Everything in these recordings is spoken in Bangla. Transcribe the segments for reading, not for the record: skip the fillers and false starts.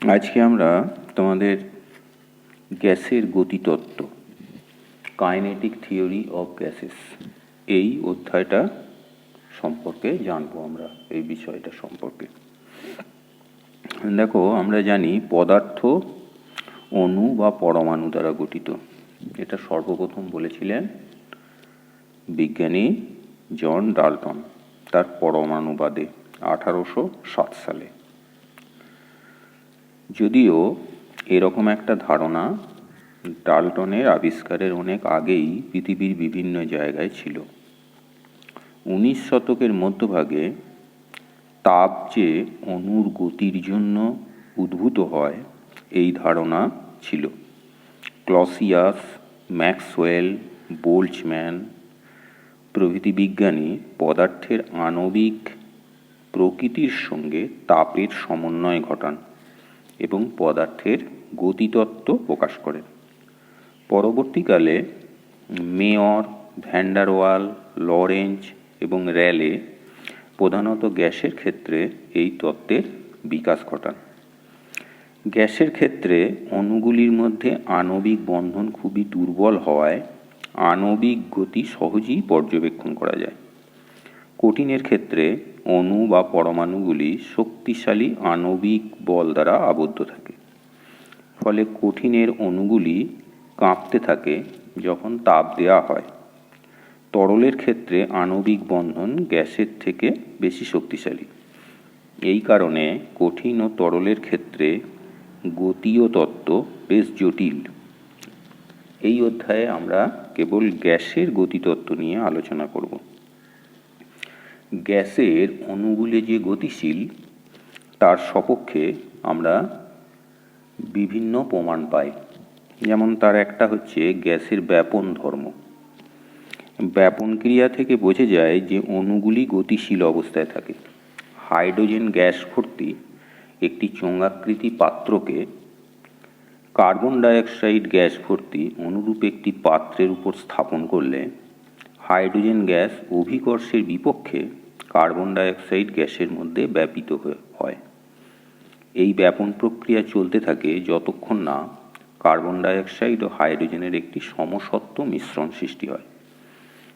আজকে আমরা তোমাদের গ্যাসের গতিতত্ত্ব, কাইনেটিক থিওরি অফ গ্যাসেস, এই অধ্যায়টা সম্পর্কে জানবো। আমরা এই বিষয়টা সম্পর্কে দেখো, আমরা জানি পদার্থ অণু বা পরমাণু দ্বারা গঠিত। এটা সর্বপ্রথম বলেছিলেন বিজ্ঞানী জন ডাল্টন তার পরমাণুবাদে 1807 সালে। যদিও এরকম একটা ধারণা ডাল্টনের আবিষ্কারের অনেক আগেই পৃথিবীর বিভিন্ন জায়গায় ছিল। 19 শতকের মধ্যভাগে তাপ যে অণুর গতির জন্য উদ্ভূত হয় এই ধারণা ছিল। ক্লসিয়াস, ম্যাক্সওয়েল, বোল্টজম্যান প্রভৃতি বিজ্ঞানী পদার্থের আণবিক প্রকৃতির সঙ্গে তাপের সমন্বয় ঘটান এবং পদার্থের গতিতত্ত্ব প্রকাশ করেন। পরবর্তীকালে মেয়র, ভ্যান ডার ওয়াল, লরেঞ্জ এবং র্যালে প্রধানত গ্যাসের ক্ষেত্রে এই তত্ত্বের বিকাশ ঘটান। গ্যাসের ক্ষেত্রে অণুগুলির মধ্যে আণবিক বন্ধন খুবই দুর্বল হওয়ায় আণবিক গতি সহজেই পর্যবেক্ষণ করা যায়। কঠিনের ক্ষেত্রে অণু বা পরমাণুগুলি শক্তিশালী আণবিক বল দ্বারা আবদ্ধ থাকে, ফলে কঠিনের অণুগুলি কাঁপতে থাকে যখন তাপ দেওয়া হয়। তরলের ক্ষেত্রে আণবিক বন্ধন গ্যাসের থেকে বেশি শক্তিশালী। এই কারণে কঠিন ও তরলের ক্ষেত্রে গতীয় তত্ত্ব বেশ জটিল। এই অধ্যায়ে আমরা কেবল গ্যাসের গতিতত্ত্ব নিয়ে আলোচনা করব। গ্যাসের অণুগুলি যে গতিশীল তার সপক্ষে আমরা বিভিন্ন প্রমাণ পাই। যেমন তার একটা হচ্ছে গ্যাসের ব্যাপন ধর্ম। ব্যাপন ক্রিয়া থেকে বোঝা যায় যে অণুগুলি গতিশীল অবস্থায় থাকে। হাইড্রোজেন গ্যাস ভর্তি একটি চোঙাকৃতি পাত্রকে কার্বন ডাইঅক্সাইড গ্যাস ভর্তি অনুরূপ একটি পাত্রের উপর স্থাপন করলে হাইড্রোজেন গ্যাস অভিকর্ষের বিপক্ষে কার্বন ডাইঅক্সাইড গ্যাসের মধ্যে ব্যাপিত হয়। এই ব্যাপন প্রক্রিয়া চলতে থাকে যতক্ষণ না কার্বন ডাইঅক্সাইড ও হাইড্রোজেনের একটি সমসত্ব মিশ্রণ সৃষ্টি হয়।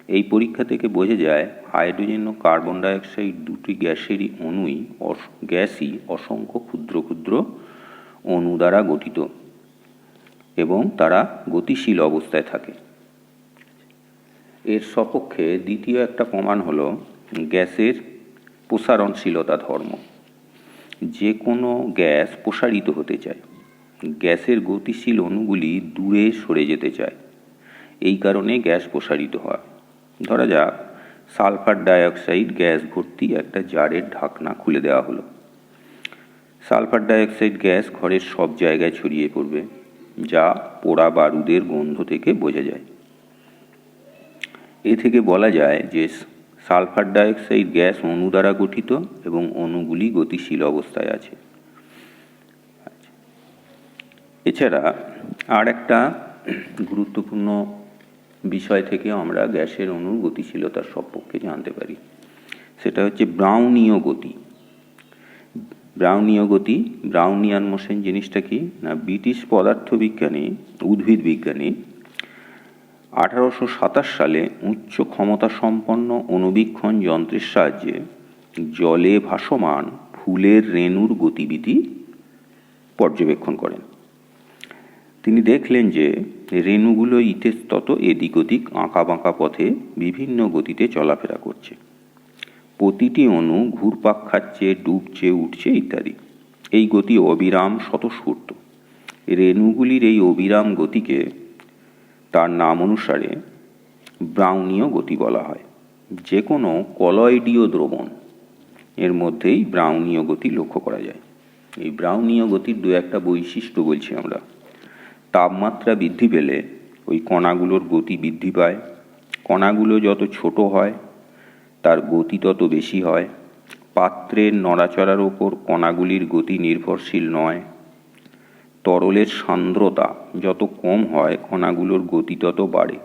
এই পরীক্ষা থেকে বোঝা যায় হাইড্রোজেন ও কার্বন ডাইঅক্সাইড দুটি গ্যাসই অসংখ্য ক্ষুদ্র ক্ষুদ্র অণু দ্বারা গঠিত এবং তারা গতিশীল অবস্থায় থাকে। এর সপক্ষে দ্বিতীয় একটা প্রমাণ হলো গ্যাসের প্রসারণশীলতা ধর্ম। যে কোনো গ্যাস প্রসারিত হতে চায়। গ্যাসের গতিশীল অণুগুলি দূরে সরে যেতে চায়। এই কারণে গ্যাস প্রসারিত হয়। ধরা যাক সালফার ডাইঅক্সাইড গ্যাস ভর্তি একটা জারের ঢাকনা খুলে দেওয়া হলো। সালফার ডাইঅক্সাইড গ্যাস ঘরের সব জায়গায় ছড়িয়ে পড়বে, যা পোড়া বারুদের গন্ধ থেকে বোঝা যায়। এ থেকে বলা যায় যে সালফার ডাইঅক্সাইড গ্যাস অণু দ্বারা গঠিত এবং অণুগুলি গতিশীল অবস্থায় আছে। এছাড়া আর একটা গুরুত্বপূর্ণ বিষয় থেকে আমরা গ্যাসের অণুর গতিশীলতার সম্পর্কে জানতে পারি। সেটা হচ্ছে ব্রাউনীয় গতি। ব্রাউনীয় গতি, ব্রাউনিয়ান মোশন জিনিসটা কি না, ব্রিটিশ পদার্থবিজ্ঞানী, উদ্ভিদ বিজ্ঞানী 1827 সালে উচ্চ ক্ষমতা সম্পন্ন অণুবীক্ষণ যন্ত্রের সাহায্যে জলে ভাসমান ফুলের রেণুর গতিবিধি পর্যবেক্ষণ করেন। তিনি দেখলেন যে রেণুগুলো ইতস্তত এদিক ওদিক আঁকা বাঁকা পথে বিভিন্ন গতিতে চলাফেরা করছে। প্রতিটি অণু ঘুরপাক খাচ্ছে, ডুবছে, উঠছে ইত্যাদি। এই গতি অবিরাম স্বতঃস্ফূর্ত। রেণুগুলির এই অবিরাম গতিকে তার নাম অনুসারে ব্রাউনীয় গতি বলা হয়। যে কোনো কলয়েডীয় দ্রবণ এর মধ্যেই ব্রাউনীয় গতি লক্ষ্য করা যায়। এই ব্রাউনীয় গতির দু একটা বৈশিষ্ট্য বলছি আমরা। তাপমাত্রা বৃদ্ধি পেলে ওই কণাগুলোর গতি বৃদ্ধি পায়। কণাগুলো যত ছোট হয় তার গতি তত বেশি হয়। পাত্রের নড়াচড়ার ওপর কণাগুলির গতি নির্ভরশীল নয়। তরলের সান্দ্রতা যত কম হয় কণাগুলোর গতি তত বাড়ে।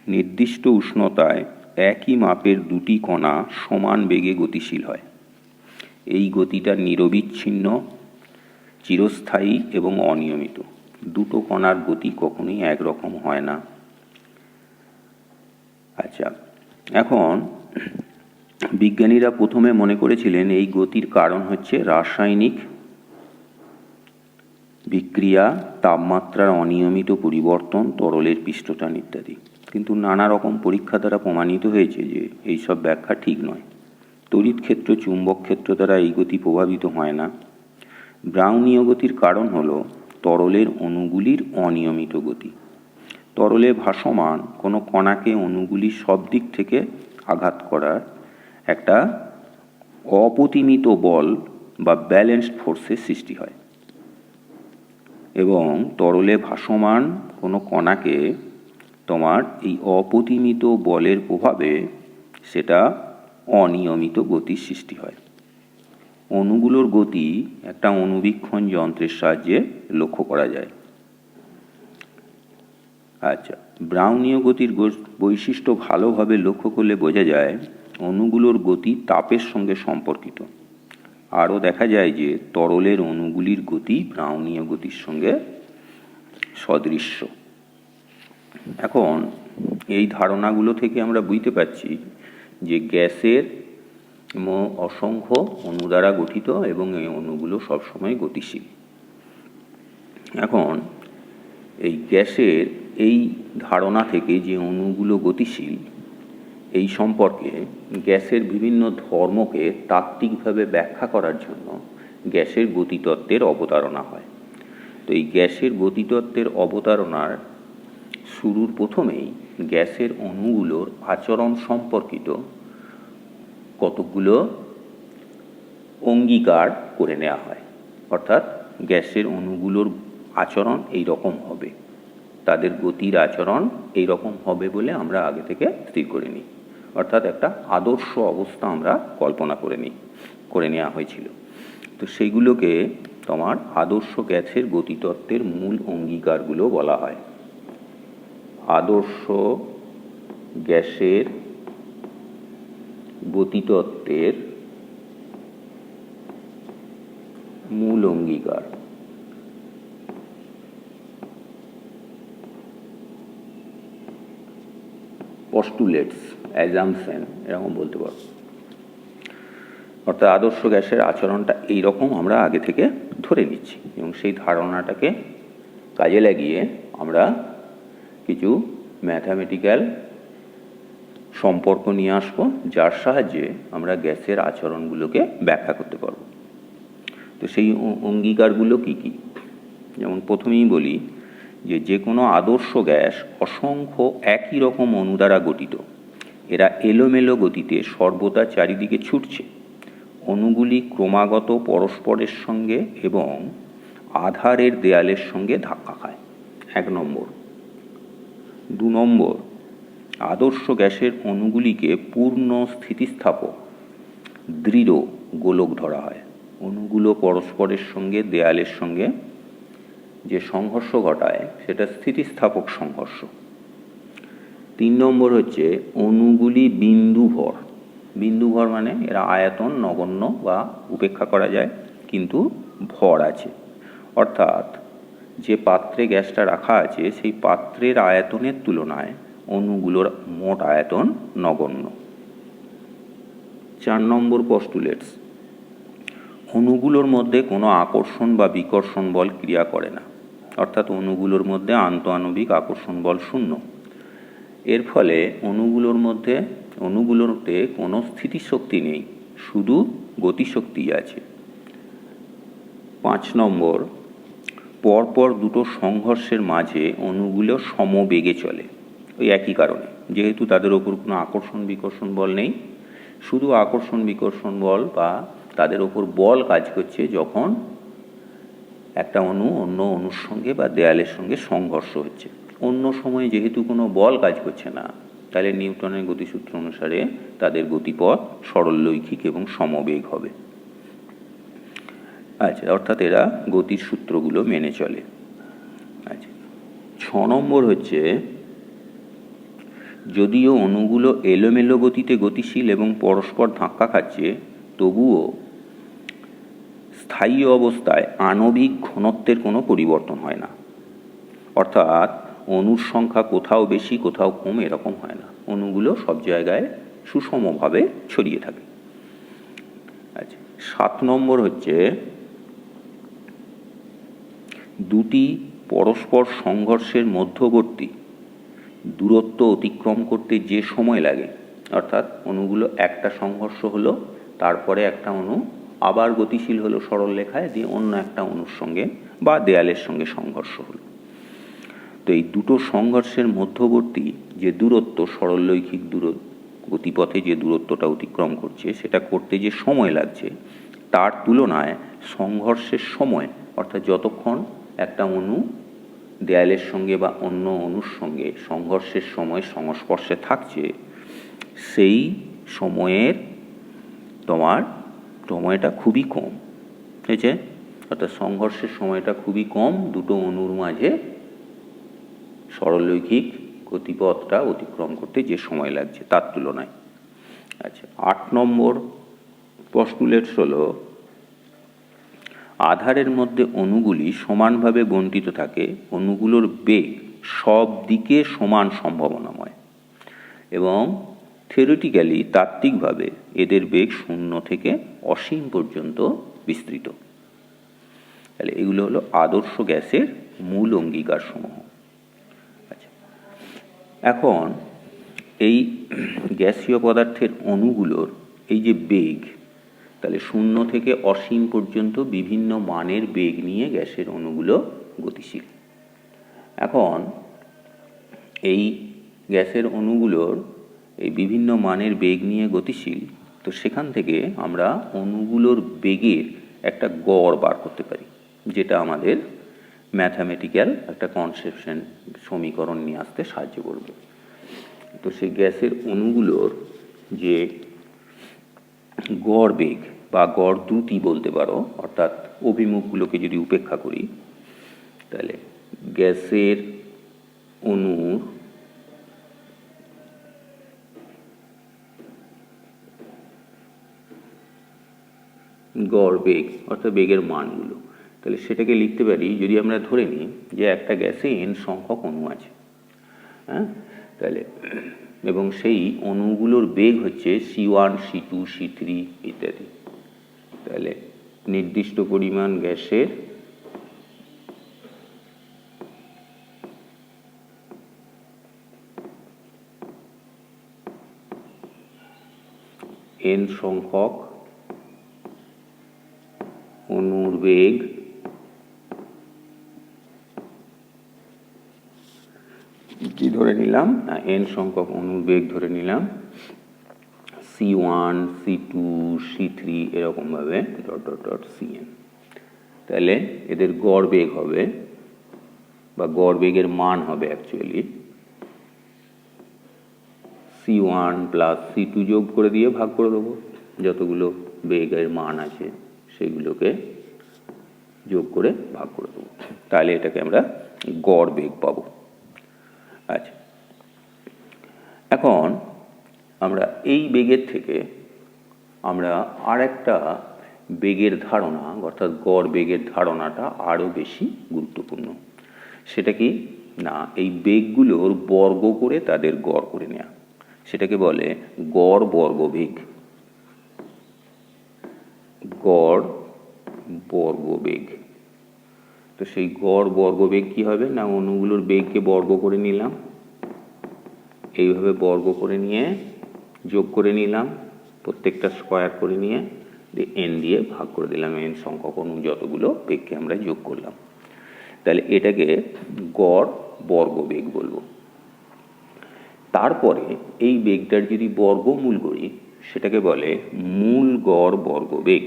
নির্দিষ্ট উষ্ণতায় একই মাপের দুটি কণা সমান বেগে গতিশীল হয়। এই গতিটা নিরবিচ্ছিন্ন চিরস্থায়ী এবং অনিয়মিত। দুটো কণার গতি কখনোই একরকম হয় না। আচ্ছা, এখন বিজ্ঞানীরা প্রথমে মনে করেছিলেন এই গতির কারণ হচ্ছে রাসায়নিক বিক্রিয়া, তাপমাত্রার অনিয়মিত পরিবর্তন, তরলের পৃষ্ঠটান ইত্যাদি। কিন্তু নানা রকম পরীক্ষা দ্বারা প্রমাণিত হয়েছে যে এইসব ব্যাখ্যা ঠিক নয়। তড়িৎ ক্ষেত্র, চুম্বক ক্ষেত্র দ্বারা এই গতি প্রভাবিত হয় না। ব্রাউনীয় গতির কারণ হল তরলের অণুগুলির অনিয়মিত গতি। তরলে ভাসমান কোনো কণাকে অণুগুলির সব দিক থেকে আঘাত করার একটা অপরিমিত বল বা ব্যালেন্সড ফোর্সের সৃষ্টি হয়, এবং তরলে ভাসমান কোনো কণাকে তোমার এই অপরিমিত বলের প্রভাবে সেটা অনিয়মিত গতির সৃষ্টি হয়। অণুগুলোর গতি একটা অণুবীক্ষণ যন্ত্রের সাহায্যে লক্ষ্য করা যায়। আচ্ছা, ব্রাউনীয় গতির বৈশিষ্ট্য ভালোভাবে লক্ষ্য করলে বোঝা যায় অণুগুলোর গতি তাপের সঙ্গে সম্পর্কিত। আরও দেখা যায় যে তরলের অণুগুলির গতি ব্রাউনীয় গতির সঙ্গে সদৃশ্য। এখন এই ধারণাগুলো থেকে আমরা বুঝতে পারছি যে গ্যাসের অসংখ্য অণু দ্বারা গঠিত এবং এই অণুগুলো সবসময় গতিশীল। এখন এই গ্যাসের এই ধারণা থেকে যে অণুগুলো গতিশীল, এই সম্পর্কে গ্যাসের বিভিন্ন ধর্মকে তাত্ত্বিকভাবে ব্যাখ্যা করার জন্য গ্যাসের গতিতত্ত্বের অবতারণা হয়। তো এই গ্যাসের গতিতত্ত্বের অবতারণার শুরুর প্রথমেই গ্যাসের অণুগুলোর আচরণ সম্পর্কিত কতকগুলো অঙ্গীকার করে নেওয়া হয়। অর্থাৎ গ্যাসের অণুগুলোর আচরণ এই রকম হবে, তাদের গতির আচরণ এই রকম হবে বলে আমরা আগে থেকে স্থির করে নিই। অর্থাৎ একটা আদর্শ অবস্থা আমরা কল্পনা করে নেওয়া হয়েছিল। তো সেইগুলোকে তোমার আদর্শ গ্যাসের গতিতত্ত্বের মূল অঙ্গীকারগুলো বলা হয়। আদর্শ গ্যাসের গতিতত্ত্বের মূল অঙ্গীকার। পস্টুলেটস, অ্যাজাম্পশন এরকম বলতে পারো। অর্থাৎ আদর্শ গ্যাসের আচরণটা এইরকম আমরা আগে থেকে ধরে নিচ্ছি, এবং সেই ধারণাটাকে কাজে লাগিয়ে আমরা কিছু ম্যাথামেটিক্যাল সম্পর্ক নিয়ে আসবো, যার সাহায্যে আমরা গ্যাসের আচরণগুলোকে ব্যাখ্যা করতে পারব। তো সেই অঙ্গীকারগুলো কি কি? যেমন প্রথমেই বলি যে কোনো আদর্শ গ্যাস অসংখ্য একই রকম অণু দ্বারা গঠিত। এরা এলোমেলো গতিতে সর্বদা চারিদিকে ছুটছে। অণুগুলি ক্রমাগত পরস্পরের সঙ্গে এবং আধারের দেয়ালের সঙ্গে ধাক্কা খায়, 1 নম্বর। 2 নম্বর, আদর্শ গ্যাসের অণুগুলিকে পূর্ণ স্থিতিস্থাপক দৃঢ় গোলক ধরা হয়। অণুগুলো পরস্পরের সঙ্গে দেয়ালের সঙ্গে যে সংঘর্ষ ঘটায় সেটা স্থিতিস্থাপক সংঘর্ষ। 3 নম্বর হচ্ছে অণুগুলি বিন্দুভর। বিন্দুভর মানে এরা আয়তন নগণ্য বা উপেক্ষা করা যায়, কিন্তু ভর আছে। অর্থাৎ যে পাত্রে গ্যাসটা রাখা আছে সেই পাত্রের আয়তনের তুলনায় অণুগুলোর মোট আয়তন নগণ্য। 4 নম্বর পস্টুলেটস, অণুগুলোর মধ্যে কোনো আকর্ষণ বা বিকর্ষণ বল ক্রিয়া করে না। অর্থাৎ অণুগুলোর মধ্যে আন্তঃআণবিক আকর্ষণ বল শূন্য। এর ফলে অণুগুলোতে কোনো স্থিতিশক্তি নেই, শুধু গতিশক্তি আছে। 5 নম্বর, পরপর দুটো সংঘর্ষের মাঝে অণুগুলো সমবেগে চলে। ওই একই কারণে, যেহেতু তাদের ওপর কোনো আকর্ষণ বিকর্ষণ বল নেই, শুধু আকর্ষণ বিকর্ষণ বল বা তাদের ওপর বল কাজ করছে যখন একটা অণু অন্য অণুর সঙ্গে বা দেয়ালের সঙ্গে সংঘর্ষ হচ্ছে। অন্য সময়ে যেহেতু কোনো বল কাজ করছে না, তাহলে নিউটনের গতিসূত্র অনুসারে তাদের গতিপথ সরলরৈখিক এবং সমবেগ হবে। আচ্ছা, অর্থাৎ এরা গতির সূত্রগুলো মেনে চলে। আচ্ছা, 6 নম্বর হচ্ছে যদিও অণুগুলো এলোমেলো গতিতে গতিশীল এবং পরস্পর ধাক্কা খাচ্ছে, তবুও স্থায়ী অবস্থায় আণবিক ঘনত্বের কোনো পরিবর্তন হয় না, অর্থাৎ অণুর সংখ্যা কোথাও বেশি কোথাও কম এরকম হয় না, অণুগুলো সব জায়গায় সুষমভাবে ছড়িয়ে থাকে। আচ্ছা, 7 নম্বর হচ্ছে দুটি পরস্পর সংঘর্ষের মধ্যবর্তী দূরত্ব অতিক্রম করতে যে সময় লাগে, অর্থাৎ অণুগুলো একটা সংঘর্ষ হলো, তারপরে একটা অণু আবার গতিশীল হলো সরল রেখায়, দিয়ে অন্য একটা অণুর সঙ্গে বা দেয়ালের সঙ্গে সংঘর্ষ হলো। তো এই দুটো সংঘর্ষের মধ্যবর্তী যে দূরত্ব, সরলরৈখিক গতিপথে যে দূরত্বটা অতিক্রম করছে, সেটা করতে যে সময় লাগছে তার তুলনায় সংঘর্ষের সময়, অর্থাৎ যতক্ষণ একটা অণু দেয়ালের সঙ্গে বা অন্য অণুর সঙ্গে সংঘর্ষের সময় সংস্পর্শে থাকছে, সেই সময়ের সময়টা খুবই কম হয়েছে, অর্থাৎ সংঘর্ষের সময়টা খুবই কম দুটো অণুর মাঝে সরলরৈখিক গতিপথটা অতিক্রম করতে যে সময় লাগছে তার তুলনায়। আচ্ছা, 8 নম্বর পস্টুলেট হলো আধারের মধ্যে অণুগুলি সমানভাবে বণ্টিত থাকে, অণুগুলোর বেগ সব দিকে সমান সম্ভাবনাময় এবং থিওরিটিক্যালি তাত্ত্বিকভাবে এদের বেগ 0 থেকে অসীম পর্যন্ত বিস্তৃত। তাহলে এগুলো হলো আদর্শ গ্যাসের মূল অঙ্গীকার সমূহ। আচ্ছা, এখন এই গ্যাসীয় পদার্থের অণুগুলোর এই যে বেগ, তাহলে 0 থেকে অসীম পর্যন্ত বিভিন্ন মানের বেগ নিয়ে গ্যাসের অণুগুলো গতিশীল। এখন এই গ্যাসের অণুগুলোর এই বিভিন্ন মানের বেগ নিয়ে গতিশীল, তো সেখান থেকে আমরা অণুগুলোর বেগের একটা গড় বার করতে পারি, যেটা আমাদের ম্যাথামেটিক্যাল একটা কনসেপশন সমীকরণ নিয়ে আসতে সাহায্য করবে। তো সেই গ্যাসের অণুগুলোর যে গড় বেগ বা গড় দ্রুতি বলতে পারো, অর্থাৎ অভিমুখগুলোকে যদি উপেক্ষা করি, তাহলে গ্যাসের অণুর গড় বেগ অর্থাৎ বেগের মানগুলো, তাহলে সেটাকে লিখতে পারি, যদি আমরা ধরে নিই যে একটা গ্যাসে n সংখ্যক অণু আছে, হ্যাঁ, তাহলে এবং সেই অণুগুলোর বেগ হচ্ছে C1 C2 C3 ইত্যাদি, তাহলে নির্দিষ্ট পরিমাণ গ্যাসের n সংখ্যক অণুর বেগ কি ধরে নিলাম, n সংখ্যক অণুর বেগ ধরে নিলাম C1 C2 C3 এরকমভাবে Cn। তাহলে এদের গড় বেগ হবে বা গড় বেগের মান হবে অ্যাকচুয়ালি C1 প্লাস C2 যোগ করে দিয়ে ভাগ করে দেবো, যতগুলো বেগের মান আছে সেগুলোকে যোগ করে ভাগ করে দেবো, তাহলে এটাকে আমরা গড় বেগ পাবো। আচ্ছা, এখন আমরা এই বেগের থেকে আমরা আর একটা বেগের ধারণা, অর্থাৎ গড় বেগের ধারণাটা আরও বেশি গুরুত্বপূর্ণ। সেটা কি না, এই বেগগুলোর বর্গ করে তাদের গড় করে নেওয়া, সেটাকে বলে গড় বর্গবেগ। গড় বর্গবেগ, তো সেই গড় বর্গবেগ কি হবে না, অণুগুলোর বেগকে বর্গ করে নিলাম, এইভাবে বর্গ করে নিয়ে যোগ করে নিলাম, প্রত্যেকটা স্কোয়ার করে নিয়ে n দিয়ে ভাগ করে দিলাম, n সংখ্যক অণু যতগুলো বেগকে আমরা যোগ করলাম, তাহলে এটাকে গড় বর্গবেগ বলবো। তারপরে এই বেগটার যদি বর্গমূল করি, সেটাকে বলে মূল গড় বর্গবেগ।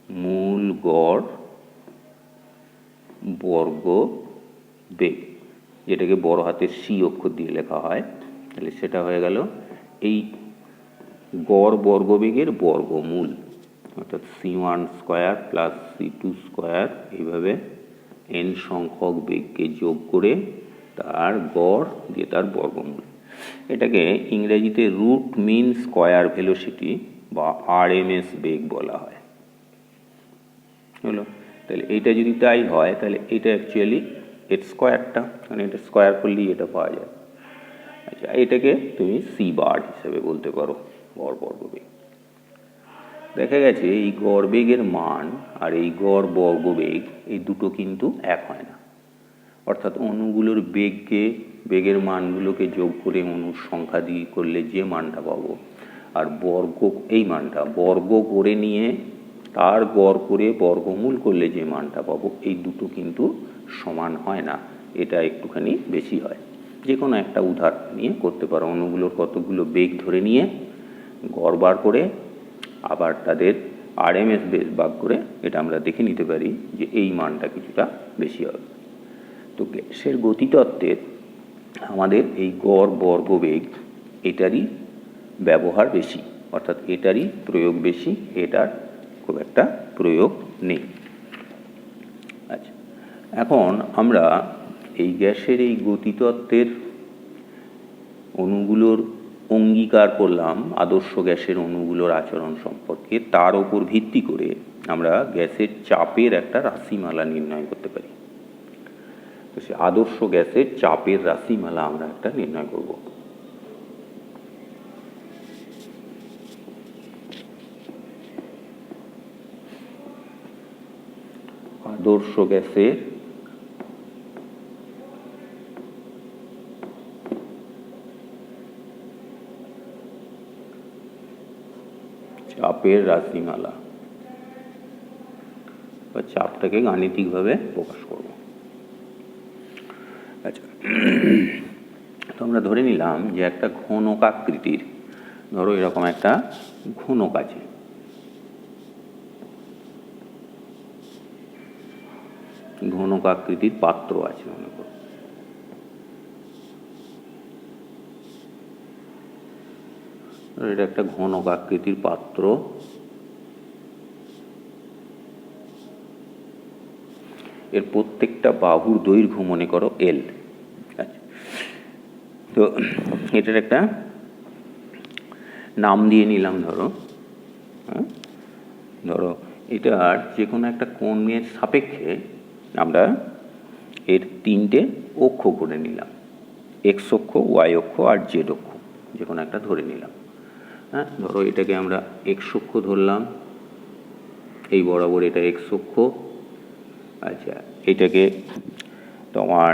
মূল গড় বর্গবেগ, যেটাকে বড় হাতের C অক্ষর দিয়ে লেখা হয়, তাহলে সেটা হয়ে গেল এই গড় বর্গবেগের বর্গমূল, অর্থাৎ C1 square plus C2 square, এইভাবে n সংখ্যক বেগকে যোগ করে তার গড় দিয়ে তার বর্গমূল। এটাকে ইংরেজিতে রুট মিন স্কোয়ার ভেলোসিটি বা RMS বেগ বলা হয়। হলো। তাহলে এইটা যদি তাই হয় তাহলে এটা অ্যাকচুয়ালি এর স্কোয়ারটা, মানে এটা স্কোয়ার করলেই এটা পাওয়া যায়। আচ্ছা, এটাকে তুমি সি বার হিসেবে বলতে পারো, গড় বর্গবেগ। দেখা গেছে এই গড় বেগের মান আর এই গড় বর্গবেগ এই দুটো কিন্তু এক হয় না। অর্থাৎ অণুগুলোর বেগের মানগুলোকে যোগ করে অণুর সংখ্যা দিয়ে করলে যে মানটা পাবো, আর এই মানটা বর্গ করে নিয়ে তার গড় করে বর্গমূল করলে যে মানটা পাবো, এই দুটো কিন্তু সমান হয় না, এটা একটুখানি বেশি হয়। যে কোনো একটা উদাহরণ নিয়ে করতে পারো, অণুগুলোর কতগুলো বেগ ধরে নিয়ে গড় বার করে আবার তাদের আরএমএস বেস ভাগ করে এটা আমরা দেখে নিতে পারি যে এই মানটা কিছুটা বেশি হবে। তো গ্যাসের গতিতত্ত্বের আমাদের এই গড় বর্গবেগ এটারই ব্যবহার বেশি, অর্থাৎ এটারই প্রয়োগ বেশি, এটার খুব একটা প্রয়োগ নেই। আচ্ছা, এখন আমরা এই গ্যাসের এই গতিতত্ত্বের অণুগুলোর অঙ্গীকার করলাম আদর্শ গ্যাসের অণুগুলোর আচরণ সম্পর্কে। তার ওপর ভিত্তি করে আমরা গ্যাসের চাপের একটা রাশিমালা নির্ণয় করতে পারি। তো সে আদর্শ গ্যাসের চাপের রাশিমালা আমরা একটা নির্ণয় করব। আদর্শ গ্যাসের চাপের রাশিমালা বা চাপটাকে গাণিতিকভাবে প্রকাশ করব। আচ্ছা, তো আমরা ধরে নিলাম যে একটা ঘনক আকৃতির, ধরো এরকম একটা ঘনক আছে, ঘনক আকৃতির পাত্র আছে মনে করো। এটা একটা ঘনক আকৃতির পাত্র, এর প্রত্যেকটা বাহুর দৈর্ঘ্য মনে করো এল। আচ্ছা, তো এটার একটা নাম দিয়ে নিলাম, ধরো ধরো এটার যে কোনো একটা কোণের সাপেক্ষে আমরা এর তিনটে অক্ষ করে নিলাম, এক্স অক্ষ, ওয়াই অক্ষ আর জেড অক্ষ, যে কোনো একটা ধরে নিলাম। হ্যাঁ, ধরো এটাকে আমরা এক্স অক্ষ ধরলাম, এই বরাবর এটা এক্স অক্ষ। আচ্ছা, এটাকে তোমার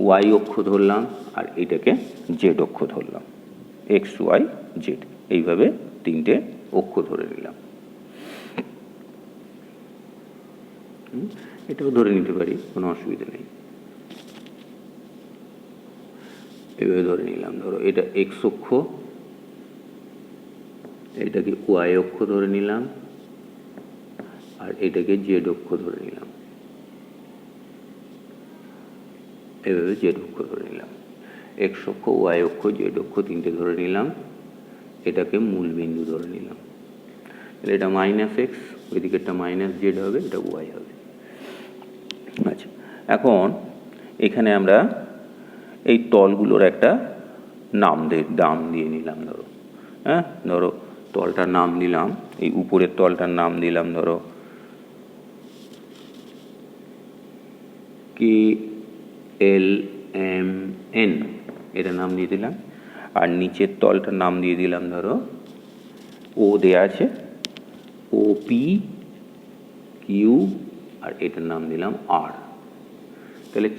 ওয়াই অক্ষ ধরলাম আর এটাকে জেড অক্ষ ধরলাম, এক্স ওয়াই জেড, এইভাবে তিনটে অক্ষ ধরে নিলাম। এটাও ধরে নিতে পারি, কোনো অসুবিধা নেই। এভাবে ধরে নিলাম, ধরো এটা এক্স অক্ষ, এটাকে ওয়াই অক্ষ ধরে নিলাম আর এটাকে জেড অক্ষ ধরে নিলাম, এভাবে জেড অক্ষ ধরে নিলাম। এক্স অক্ষ, ওয়াই অক্ষ, জেড অক্ষ তিনটে ধরে নিলাম, এটাকে মূল বিন্দু ধরে নিলাম। তাহলে এটা মাইনাস এক্স, ওইদিকে একটা মাইনাস জেড হবে, এটা ওয়াই হবে। আচ্ছা, এখন এখানে আমরা এই তলগুলোর একটা নাম দিয়ে নিলাম। ধরো হ্যাঁ, ধরো তলটার নাম দিলাম, এই উপরের তলটার নাম দিলাম ধরো কে এল এম এন, এটা নাম দিয়ে দিলাম। আর নিচের তলটার নাম দিয়ে দিলাম ধরো ও দেয়া আছে, ও পি কিউ, আর এটার নাম দিলাম আর। তাহলে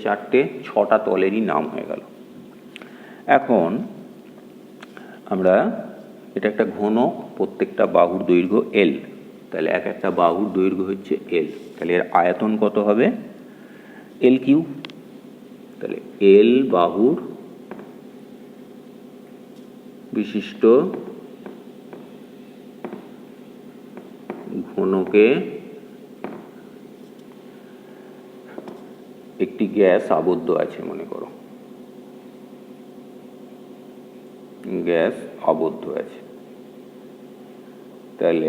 ছটা তলেরই নাম হয়ে গেল। এখন আমরা এটা একটা ঘনক, প্রত্যেকটা বাহুর দৈর্ঘ্য এল, তাহলে এক একটা বাহুর দৈর্ঘ্য হচ্ছে এল, তাহলে এর আয়তন কত হবে? L cube. তাহলে এল বাহুর বিশিষ্ট ঘনকে একটি গ্যাস আবদ্ধ আছে মনে করো, গ্যাস আবদ্ধ আছে, তাহলে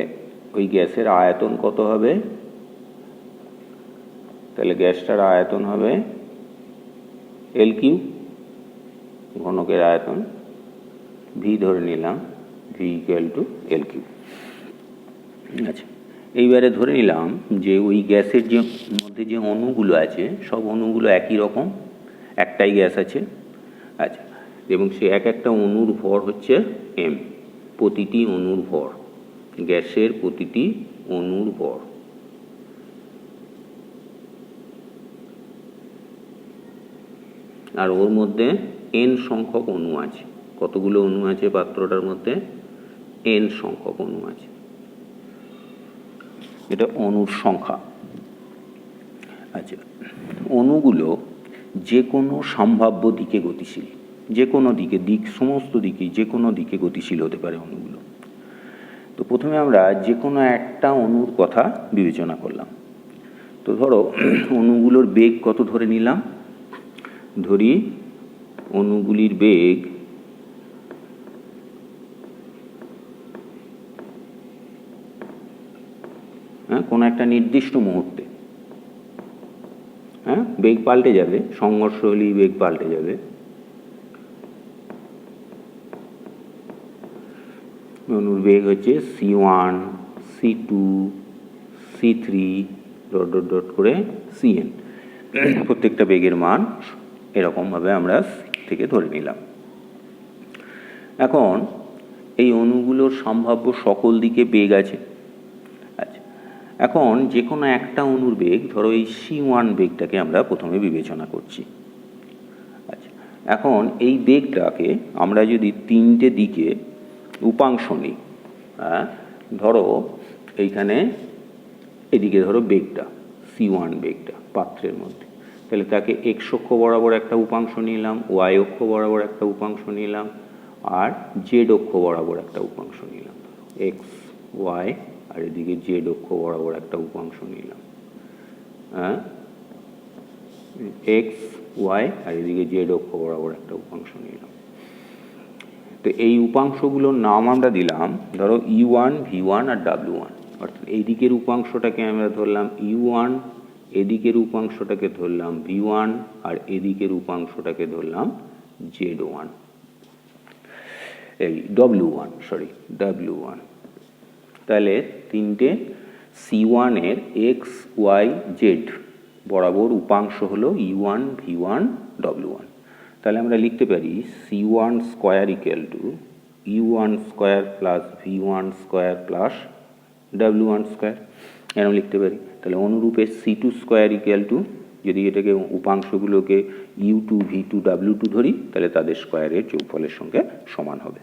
ওই গ্যাসের আয়তন কত হবে? তাহলে গ্যাসটার আয়তন হবে এল কিউ, ঘনকের আয়তন ভি ধরে নিলাম, v equal to l cube. আচ্ছা, এইবারে ধরে নিলাম যে ওই গ্যাসের যে মধ্যে যে অণুগুলো আছে সব অণুগুলো একই রকম, একটাই গ্যাস আছে। আচ্ছা, এবং সে এক একটা অণুর ভর হচ্ছে m, প্রতিটি অণুর ভর, গ্যাসের প্রতিটি অণুর ভর। আর ওর মধ্যে n সংখ্যক অণু আছে। কতগুলো অণু আছে পাত্রটার মধ্যে? n সংখ্যক অণু আছে। এটা অণুর সংখ্যা। আচ্ছা, অণুগুলো যে কোনো সম্ভাব্য দিকে গতিশীল, যে কোনো দিকে, সমস্ত দিকে, যে কোনো দিকে গতিশীল হতে পারে অণুগুলো। তো প্রথমে আমরা যে কোনো একটা অণুর কথা বিবেচনা করলাম। তো ধরো অণুগুলোর বেগ কত ধরে নিলাম, ধরি অণুগুলির বেগ কোনো একটা নির্দিষ্ট মুহূর্তে, বেগ পাল্টে যাবে, সংঘর্ষ হলেই বেগ পাল্টে যাবে। অণুর বেগ হচ্ছে c1, c2, c3 dot dot dot করে cn। প্রত্যেকটা বেগের মান এরকমভাবে আমরা থেকে ধরে নিলাম। এখন এই অণুগুলোর সম্ভাব্য সকল দিকে বেগ আছে। আচ্ছা, এখন যে কোনো একটা অণুর বেগ, ধরো এই c1 বেগটাকে আমরা প্রথমে বিবেচনা করছি। আচ্ছা, এখন এই বেগটাকে আমরা যদি তিনটে দিকে উপাংশ নিই, ধরো এইখানে এদিকে ধরো বেগটা c1 বেগটা পাত্রের মধ্যে, তাহলে তাকে x অক্ষ বরাবর একটা উপাংশ নিলাম, y অক্ষ বরাবর একটা উপাংশ নিলাম, আর z অক্ষ বরাবর একটা উপাংশ নিলাম। x, y আর এদিকে z অক্ষ বরাবর একটা উপাংশ নিলাম, x, y আর এদিকে z অক্ষ বরাবর একটা উপাংশ নিলাম। তো এই উপাংশগুলোর নাম আমরা দিলাম ধরো E1, V1 আর W1। অর্থাৎ এই দিকের উপাংশটাকে আমরা ধরলাম E1, এদিকের উপাংশটাকে ধরলাম V1 আর এদিকের উপাংশটাকে ধরলাম Z1, এই W1। তাহলে তিনটে C1 এর x, y, z বরাবর উপাংশ হলো E1, V1, W1। তাহলে আমরা লিখতে পারি c1 square equal to E1 square plus V1 square plus W1 square, এরকম লিখতে পারি। তাহলে অনুরূপে c2 স্কয়ার ইকুয়াল টু, যদি এটাকে উপাংশগুলোকে U2, V2, W2 ধরি, তাহলে তাদের স্কয়ারের যোগফলের সঙ্গে সমান হবে।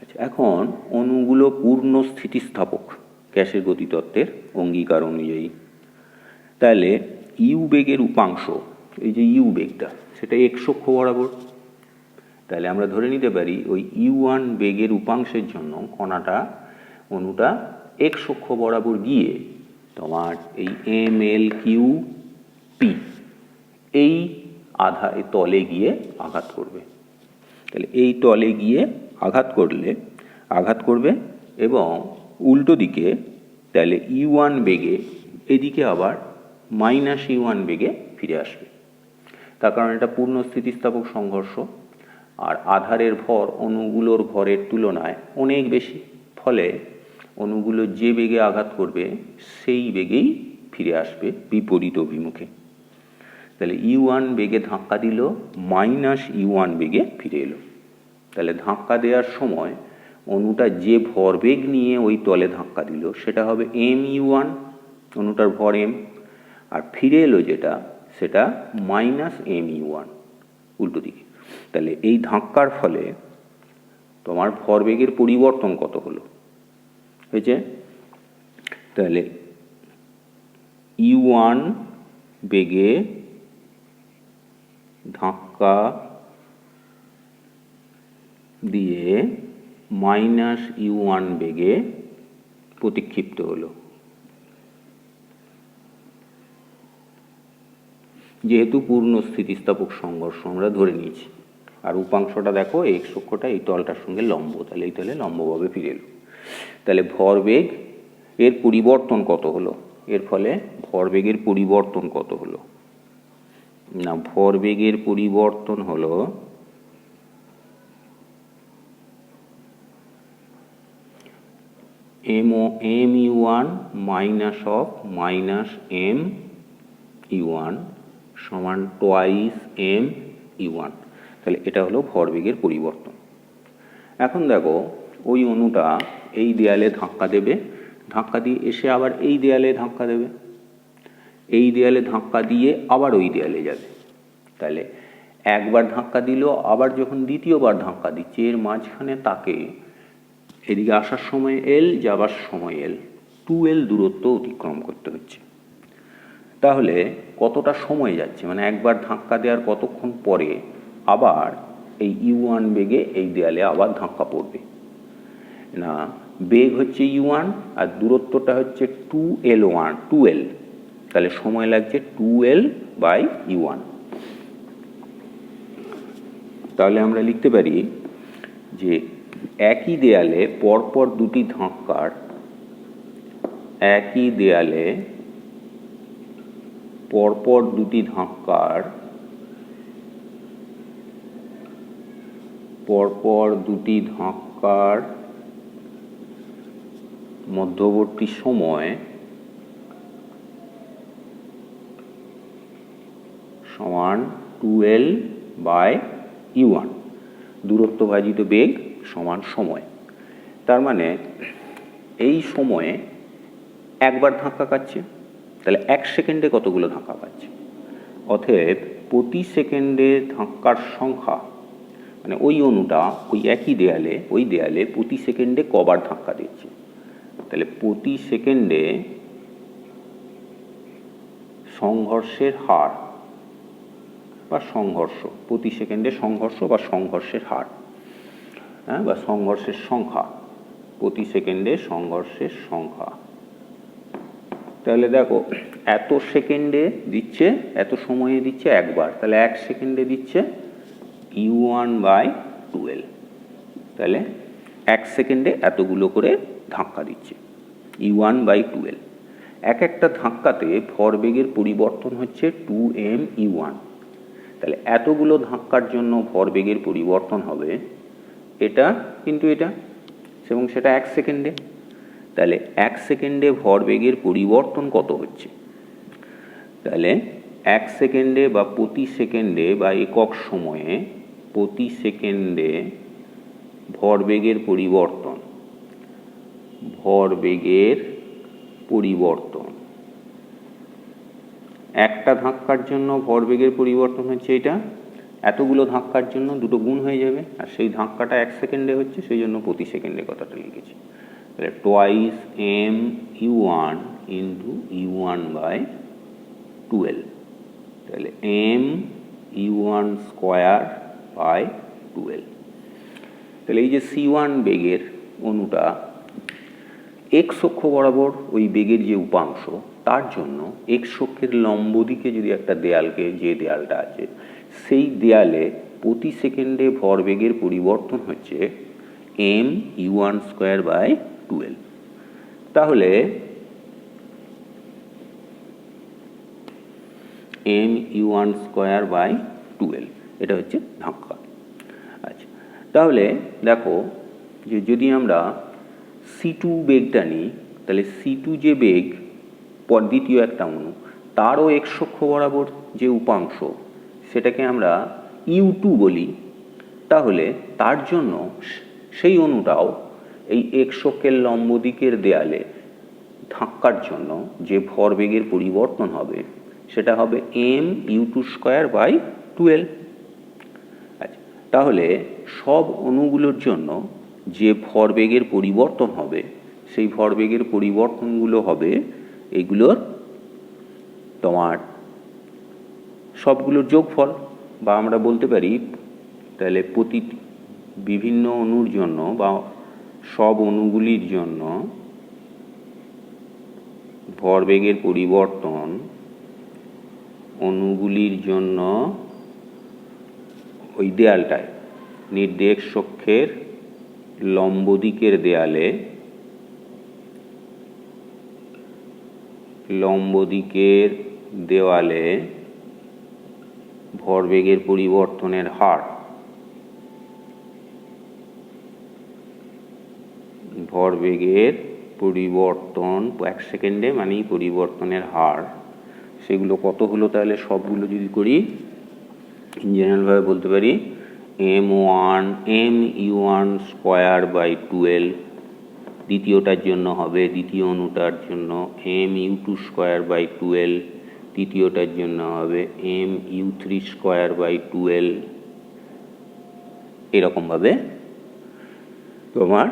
আচ্ছা, এখন অণুগুলো পূর্ণ স্থিতিস্থাপক গ্যাসের গতিতত্ত্বের অঙ্গীকার অনুযায়ী। তাহলে ইউ বেগের উপাংশ, এই যে ইউ বেগটা, সেটা x অক্ষ বরাবর। তাহলে আমরা ধরে নিতে পারি ওই U1 বেগের উপাংশের জন্য অণুটা x অক্ষ বরাবর গিয়ে তোমার এই MLQP এই তলে গিয়ে আঘাত করবে। তাহলে এই তলে গিয়ে আঘাত করবে এবং উল্টো দিকে তাহলে E1 বেগে এদিকে আবার -E1 বেগে ফিরে আসবে। তার কারণ এটা পূর্ণ স্থিতিস্থাপক সংঘর্ষ, আর আধারের ভর অণুগুলোর ভরের তুলনায় অনেক বেশি, ফলে অণুগুলো যে বেগে আঘাত করবে সেই বেগেই ফিরে আসবে বিপরীত অভিমুখে। তাহলে E1 বেগে ধাক্কা দিল, -E1 বেগে ফিরে এলো। তাহলে ধাক্কা দেওয়ার সময় অণুটা যে ভরবেগ নিয়ে ওই তলে ধাক্কা দিল সেটা হবে mU1, অণুটার ভর m, আর ফিরে এলো যেটা সেটা -mU1 উল্টো দিকে। তাহলে এই ধাক্কার ফলে তোমার ভরবেগের পরিবর্তন কত হলো হয়েছে? তাহলে E1 বেগে ধাক্কা দিয়ে -U1 বেগে প্রতিক্ষিপ্ত হলো। যেহেতু পূর্ণ স্থিতিস্থাপক সংঘর্ষ আমরা ধরে নিয়েছি, আর উপাংশটা দেখো x অক্ষটা এই তলটার সঙ্গে লম্ব, তাহলে এই তলে লম্বভাবে ফিরে এলো। তাহলে ভরবেগ এর পরিবর্তন কত হলো? এর ফলে ভরবেগের পরিবর্তন কত হলো না, ভরবেগের পরিবর্তন হলো m u one minus of minus m u one সমান টোয়াইস এম ইউ ওয়ান। তাহলে এটা হলো ভরবেগের পরিবর্তন। এখন দেখো ওই অণুটা এই দেয়ালে ধাক্কা দেবে, ধাক্কা দিয়ে এসে আবার এই দেয়ালে ধাক্কা দেবে, এই দেয়ালে ধাক্কা দিয়ে আবার ওই দেয়ালে যাবে। তাহলে একবার ধাক্কা দিল, আবার যখন দ্বিতীয়বার ধাক্কা দিচ্ছে এর মাঝখানে তাকে এদিকে আসার সময় এল, যাবার সময় এল, 2L দূরত্ব অতিক্রম করতে হচ্ছে। তাহলে কতটা সময় যাচ্ছে, মানে একবার ধাক্কা দেওয়ার কতক্ষণ পরে আবার এই U1 বেগে এই দেয়ালে আবার ধাক্কা পড়বে? না, বেগ হচ্ছে U1 আর দূরত্বটা হচ্ছে 2L, তাহলে সময় লাগছে 2L/U1। তাহলে আমরা লিখতে পারি যে একই দেয়ালে পরপর দুটি ধাক্কার, একই দেয়ালে পরপর দুটি ধাক্কার মধ্যবর্তী সময় সমান 2L/U1, দূরত্ব ভাজিত বেগ সমান সময়। তার মানে এই সময়ে একবার ধাক্কা খাচ্ছে, তাহলে 1 সেকেন্ডে কতগুলো ধাক্কা খাচ্ছে? অতএব প্রতি সেকেন্ডে ধাক্কার সংখ্যা, মানে ওই অণুটা ওই একই দেয়ালে, ওই দেয়ালে প্রতি সেকেন্ডে কবার ধাক্কা দিচ্ছে, তাহলে প্রতি সেকেন্ডে সংঘর্ষের হার বা সংঘর্ষ, প্রতি সেকেন্ডে সংঘর্ষ বা সংঘর্ষের হার, বা সংঘর্ষের সংখ্যা, প্রতি সেকেন্ডে সংঘর্ষের সংখ্যা। তাহলে দেখো এত সেকেন্ডে দিচ্ছে, এত সময়ে দিচ্ছে একবার, তাহলে 1 সেকেন্ডে দিচ্ছে U1/2L, তাহলে 1 সেকেন্ডে এতগুলো করে ধাক্কা দিচ্ছে U1/2L। এক একটা ধাক্কাতে ভরবেগের পরিবর্তন হচ্ছে 2mU1, তাহলে এতগুলো ধাক্কার জন্য ভরবেগের পরিবর্তন হবে এটা কিন্তু এটা, এবং সেটা 1 সেকেন্ডে। তাহলে 1 সেকেন্ডে ভরবেগের পরিবর্তন কত হচ্ছে? তাহলে 1 সেকেন্ডে বা প্রতি সেকেন্ডে বা একক সময়ে প্রতি সেকেন্ডে ভরবেগের পরিবর্তন, একটা ধাক্কার জন্য ভরবেগের পরিবর্তন হচ্ছে এটা, এতগুলো ধাক্কার জন্য দুটো গুণ হয়ে যাবে, আর সেই ধাক্কাটা 1 সেকেন্ডে হচ্ছে, সেই জন্য প্রতি সেকেন্ডে কথাটা লিখেছি। তাহলে twice M U1 into U1/2L, তাহলে এম U1²/2L। তাহলে এই যে C1 বেগের অণুটা x অক্ষ বরাবর ওই বেগের যে উপাংশ, তার জন্য x অক্ষের লম্ব দিকে যদি একটা দেয়ালকে, যে দেয়ালটা আছে সেই দেয়ালে প্রতি সেকেন্ডে ভরবেগের পরিবর্তন হচ্ছে m U1²/2L। তাহলে m U1²/2L এটা হচ্ছে ধাক্কা। আচ্ছা, তাহলে দেখো যে যদি আমরা C2 বেগটা নিই, তাহলে C2 যে বেগ দ্বিতীয় একটা অণু, তারও x অক্ষ বরাবর যে উপাংশ সেটাকে আমরা U2 বলি। তাহলে তার জন্য সেই অণুটাও এই x অক্ষের লম্ব দিকের দেয়ালে ধাক্কার জন্য যে ভরবেগের পরিবর্তন হবে সেটা হবে m U2²/2L। আচ্ছা, তাহলে সব অণুগুলোর জন্য যে ভরবেগের পরিবর্তন হবে সেই ভরবেগের পরিবর্তনগুলো হবে এগুলোর তোমার সবগুলোর যোগফল, বা আমরা বলতে পারি তাহলে প্রতি বিভিন্ন অণুর জন্য বা সব অণুগুলির জন্য ভরবেগের পরিবর্তন, অণুগুলির জন্য ওই দেয়ালটায় নির্দেশ অক্ষের লম্ব দিকের দেয়ালে, লম্ব দিকের দেওয়ালে ভরবেগের পরিবর্তনের হার, ভরবেগের পরিবর্তন 1 সেকেন্ডে মানেই পরিবর্তনের হার, সেগুলো কত হলো? তাহলে সবগুলো যদি করি জেনারেলভাবে বলতে পারি mu1 স্কোয়ার বাই 12, দ্বিতীয়টার জন্য হবে, দ্বিতীয় অণুটার জন্য mu2 স্কোয়ার বাই 12, তৃতীয়টার জন্য হবে mu3 স্কোয়ার বাই 12। এরকমভাবে তোমার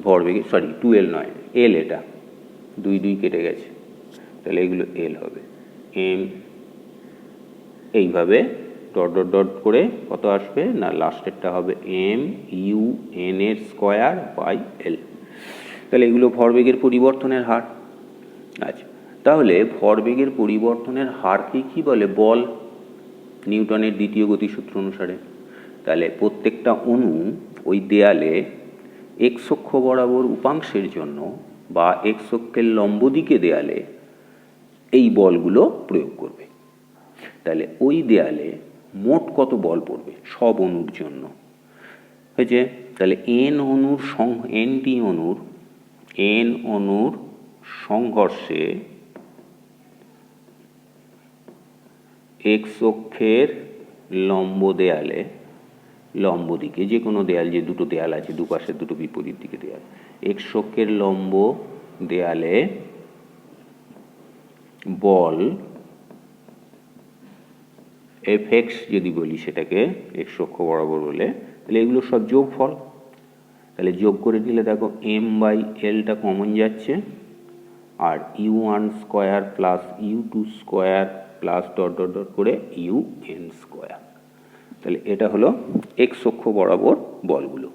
ভরবেগে 12 নয়, এল, এটা 2 কেটে গেছে, তাহলে এগুলো এল হবে এম, এইভাবে ডট ডট ডট করে কত আসবে না লাস্টেরটা হবে mu(n) এর স্কোয়ার বাই এল। তাহলে এগুলো ভরবেগের পরিবর্তনের হার। আচ্ছা, তাহলে ভরবেগের পরিবর্তনের হারকে কি বলে? বল, নিউটনের দ্বিতীয় গতিসূত্র অনুসারে। তাহলে প্রত্যেকটা অণু ওই দেয়ালে এক্স অক্ষ বরাবর উপাংশের জন্য বা এক্স অক্ষের লম্ব দিকে দেয়ালে এই বলগুলো প্রয়োগ করবে। তাহলে ওই দেয়ালে মোট কত বল পড়বে সব অণুর জন্য হয়েছে? তাহলে এনটি অণুর সংঘর্ষে এক্স অক্ষের লম্ব দেয়ালে, লম্ব দিকে যে কোনো দেয়াল, যে দুটো দেয়াল আছে দুপাশের দুটো বিপরীত দিকে দেয়াল, এক্স অক্ষের লম্ব দেয়ালে বল Fx যদি বলি সেটাকে এক্স অক্ষ বরাবর বলে, তাহলে এগুলো সব যোগফল। তাহলে যোগ করে দিলে দেখো m/l কমন যাচ্ছে, আর u1 square plus u2 square plus dot dot dot করে un স্কোয়ার। তাহলে এটা হলো এক্স অক্ষ বরাবর বলগুলো।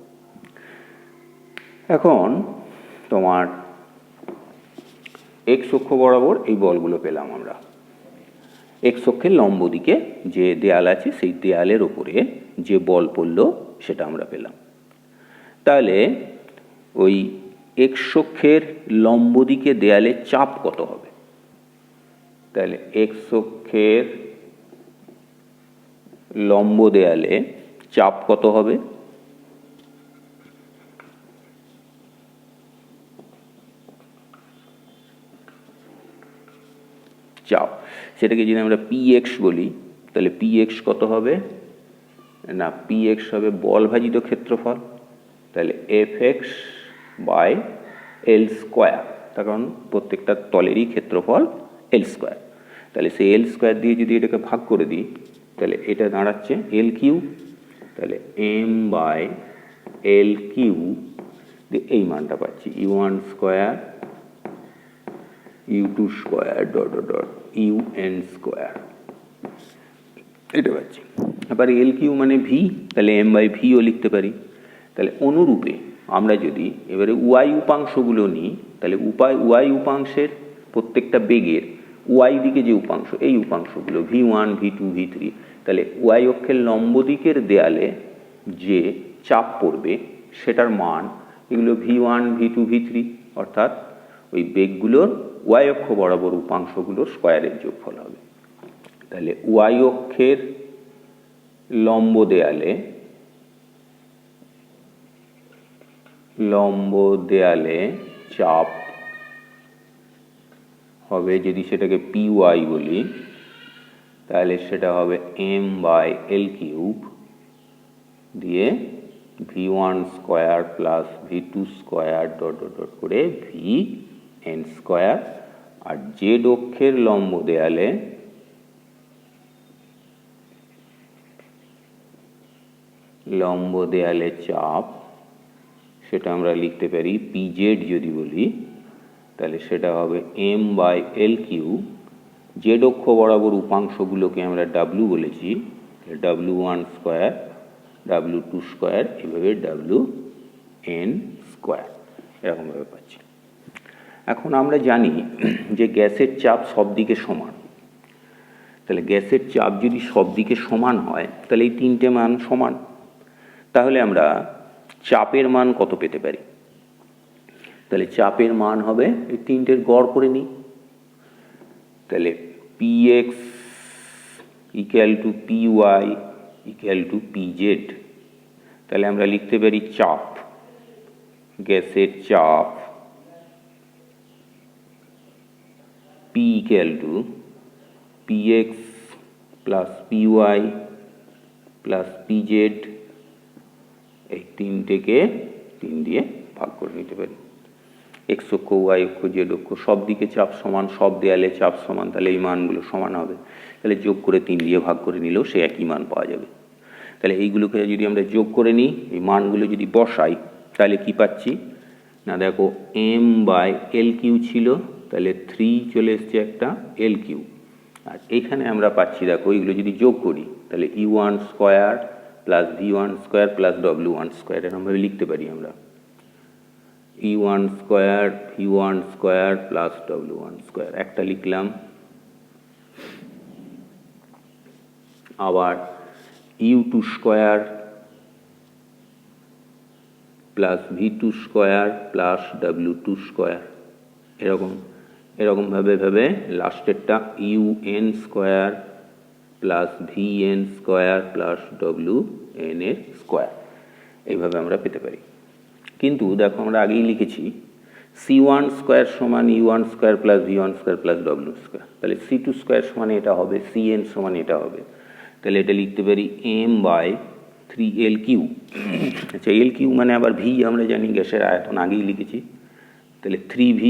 এখন তোমার এক্স অক্ষ বরাবর এই বলগুলো পেলাম আমরা। এক্স অক্ষের লম্ব দিকে যে দেয়াল আছে সেই দেয়ালের ওপরে যে বল পড়ল সেটা আমরা পেলাম। তাহলে ওই এক্স অক্ষের লম্ব দিকে দেয়ালে চাপ কত হবে? তাহলে এক্স অক্ষের লম্ব দেয়ালে চাপ কত হবে? চাপ, সেটাকে যদি আমরা px বলি তাহলে px কত হবে না px হবে বল ভাজিত ক্ষেত্রফল। তাহলে fx বাই এল স্কোয়ার, তার কারণ প্রত্যেকটা তলেরই ক্ষেত্রফল এল স্কোয়ার। তাহলে সেই এল স্কোয়ার দিয়ে যদি এটাকে ভাগ করে দিই তাহলে এটা দাঁড়াচ্ছে এল কিউ। তাহলে এম বাই এল কিউ দিয়ে এই মানটা পাচ্ছি u1 square u2 square dot dot dot un square, এটা পাচ্ছি। এবার এল কিউ মানে ভি, তাহলে এম বাই ভিও লিখতে পারি। তাহলে অনুরূপে আমরা যদি এবারে ওয়াই উপাংশগুলো নিই, তাহলে ওয়াই উপাংশের প্রত্যেকটা বেগের ওয়াই দিকে যে উপাংশ, এই উপাংশগুলো v1 v2 v3, তাহলে ওয়াই অক্ষের লম্ব দিকের দেয়ালে যে চাপ পড়বে সেটার মান এগুলো v1 v2 v3, অর্থাৎ ওই বেগগুলোর ওয়াই অক্ষ বরাবর উপাংশগুলোর স্কোয়ারের যোগফল হবে। তাহলে ওয়াই অক্ষের লম্ব দেয়ালে চাপ হবে, যদি সেটাকে পি ওয়াই বলি তাহলে সেটা হবে এম বাই এল কিউব দিয়ে v1 square plus v2 square dot dot dot করে vn স্কোয়ার। আর জেড অক্ষের লম্ব দেয়ালে চাপ, সেটা আমরা লিখতে পারি pz যদি বলি তাহলে সেটা হবে m by l cube. Z অক্ষ বরাবর উপাংশগুলোকে আমরা w বলেছি, w1 স্কোয়ার w2 স্কোয়ার এভাবে wn স্কোয়ার, এরকমভাবে পাচ্ছি। এখন আমরা জানি যে গ্যাসের চাপ সব দিকে সমান। তাহলে গ্যাসের চাপ যদি সব দিকে সমান হয় তাহলে এই তিনটে মান সমান। তাহলে আমরা চাপের মান কত পেতে পারি? তাহলে চাপের মান হবে এই তিনটের গড় করে নিই। তাহলে px equal to py equal to pz। তাহলে আমরা লিখতে পারি চাপ, গ্যাসের চাপ P equal to px plus py plus pz, এই তিনটেকে 3 দিয়ে ভাগ করে নিতে পারি। এক্স অক্ষ, ওয়াই অক্ষ, জেড অক্ষ, সব দিকে চাপ সমান, সব দেয়ালে চাপ সমান, তাহলে এই মানগুলো সমান হবে। তাহলে যোগ করে 3 দিয়ে ভাগ করে নিলেও সে একই মান পাওয়া যাবে। তাহলে এইগুলোকে যদি আমরা যোগ করে নিই, এই মানগুলো যদি বসাই, তাহলে কি পাচ্ছি না, দেখো এম বাই এল কিউ ছিল, তাহলে 3 চলে এসছে একটা এল কিউ। আর এইখানে আমরা পাচ্ছি, দেখো এইগুলো যদি যোগ করি, তাহলে E1 square plus V1 square plus W1 square, এরকমভাবে লিখতে পারি আমরা। E1 square V1 square plus W1 square একটা লিখলাম। আবার U2 square plus V2 square plus W2 square, এরকমভাবে লাস্টেরটা UN square plus VN square plus WN এর স্কোয়ার, এইভাবে আমরা পেতে পারি। কিন্তু দেখো আমরা আগেই লিখেছি C1 স্কোয়ার সমান U1 square plus V1 square plus W square, তাহলে C2 স্কোয়ার সমান এটা হবে, CN সমান এটা হবে। তাহলে এটা লিখতে পারি M বাই 3L কিউ। আচ্ছা, এল কিউ মানে আবার ভি আমরা জানি, গ্যাসের আয়তন আগেই লিখেছি। তাহলে 3V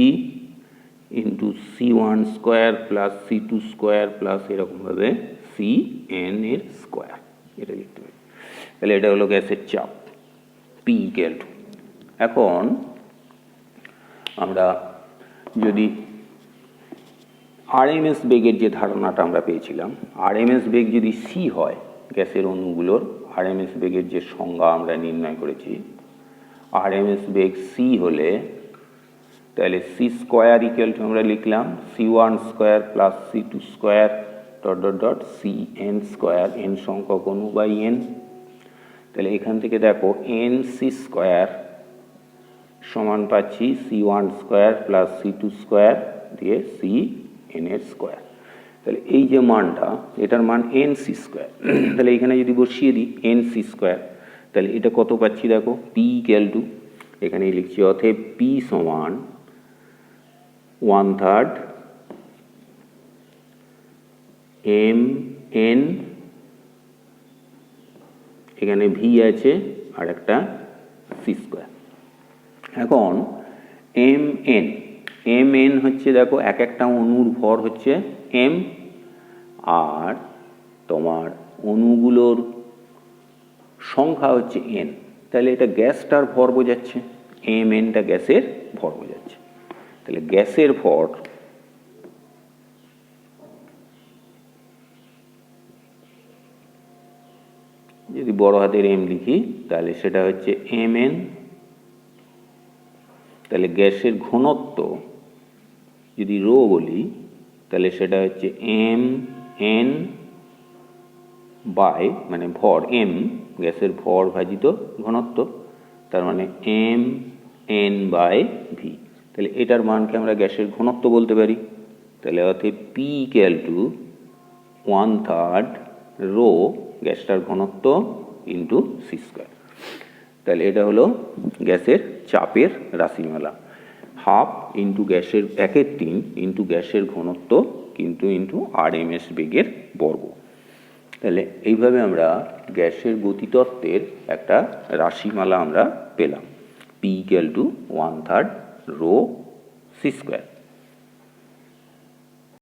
into C1 square plus C2 square plus এরকমভাবে CN এর স্কোয়ার, এটা লিখতে পারি। তাহলে এটা হলো গ্যাসের চাপ P ইকুয়াল টু। এখন আমরা যদি আরএমএস বেগের যে ধারণাটা আমরা পেয়েছিলাম, আরএমএস বেগ যদি সি হয়, গ্যাসের অণুগুলোর আরএমএস বেগের যে সংজ্ঞা আমরা নির্ণয় করেছি, আরএমএস বেগ সি হলে তাহলে সি স্কোয়ার ইকুয়াল টু আমরা লিখলাম C1 square plus C2 square dot dot dot CN square, N সংখ্যক অণু বাই এন। তাহলে এখান থেকে দেখো NC স্কোয়ার সমান পাচ্ছি C1 square plus C2 square দিয়ে CN এর স্কোয়ার। তাহলে এই যে মানটা, এটার মান NC স্কোয়ার, তাহলে এখানে যদি বসিয়ে দিই NC স্কোয়ার, তাহলে এটা কত পাচ্ছি, দেখো P ইকুয়াল টু, এখানে লিখছি অতএব P সমান 1/3 MN, এখানে V আছে আর একটা C স্কোয়ার। এখন MN হচ্ছে, দেখো এক একটা অণুর ভর হচ্ছে M, আর তোমার অণুগুলোর সংখ্যা হচ্ছে N, তাহলে এটা গ্যাসটার ভর বোঝাচ্ছে, MNটা গ্যাসের ভর বোঝাচ্ছে। তাহলে গ্যাসের ভর যদি বড় হাতের M লিখি, তাহলে সেটা হচ্ছে MN। তাহলে গ্যাসের ঘনত্ব যদি রো বলি, তাহলে সেটা হচ্ছে MN বাই, মানে ভর M, গ্যাসের ভর ভাজিত ঘনত্ব, তার মানে MN বাই V। তাহলে এটার মানকে আমরা গ্যাসের ঘনত্ব বলতে পারি। তাহলে অতএব P ইকুয়াল টু 1/3 রো গ্যাসটার ঘনত্ব ইন্টু C স্কোয়ার। তাহলে এটা হলো গ্যাসের চাপের রাশিমালা, হাফ ইন্টু গ্যাসের 1/3 ইন্টু গ্যাসের ঘনত্ব কিন্তু ইন্টু আরএমএস বেগের বর্গ। তাহলে এইভাবে আমরা গ্যাসের গতিতত্ত্বের একটা রাশিমালা আমরা পেলাম, P equal to 1/3 rho C square.